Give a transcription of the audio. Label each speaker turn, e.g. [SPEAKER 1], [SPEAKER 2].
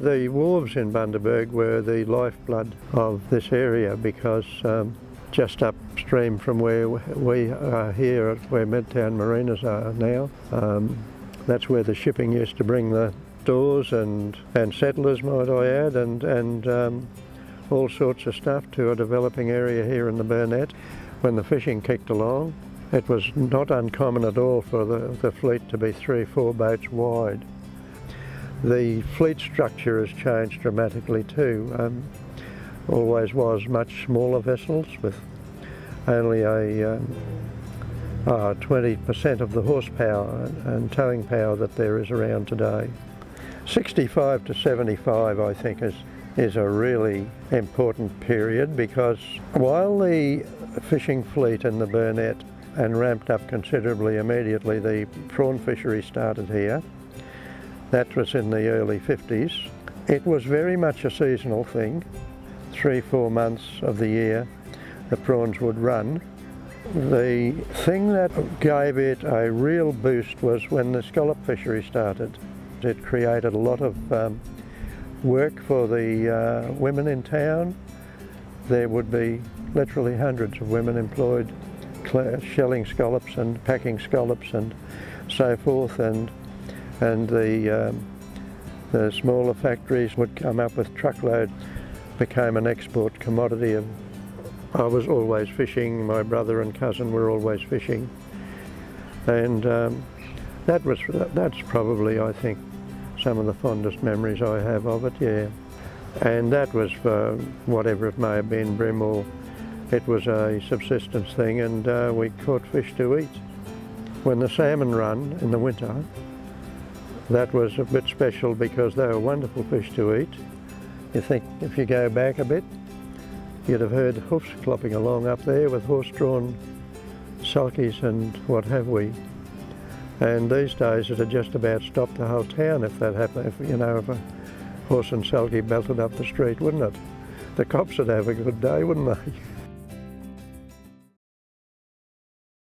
[SPEAKER 1] The wharves in Bundaberg were the lifeblood of this area because just upstream from where we are here, where Midtown Marinas are now, that's where the shipping used to bring the stores and settlers, might I add, and all sorts of stuff to a developing area here in the Burnett. When the fishing kicked along, it was not uncommon at all for the fleet to be 3 or 4 boats wide. The fleet structure has changed dramatically too. Always was much smaller vessels with only a 20% of the horsepower and towing power that there is around today. 65 to 75 I think is a really important period, because while the fishing fleet in the Burnett and ramped up considerably immediately, the prawn fishery started here. That was in the early 50s. It was very much a seasonal thing. 3 or 4 months of the year the prawns would run. The thing that gave it a real boost was when the scallop fishery started. It created a lot of work for the women in town. There would be literally hundreds of women employed shelling scallops and packing scallops and so forth, and the smaller factories would come up with truckloads, became an export commodity. I was always fishing, my brother and cousin were always fishing, and that's probably, I think, some of the fondest memories I have of it, yeah. And that was for whatever it may have been, bream, or it was a subsistence thing, and we caught fish to eat. When the salmon run in the winter, that was a bit special because they were wonderful fish to eat. You think if you go back a bit, you'd have heard hoofs clopping along up there with horse-drawn sulkies and what have we. And these days it'd just about stop the whole town if that happened, if a horse and sulky belted up the street, wouldn't it? The cops would have a good day, wouldn't they?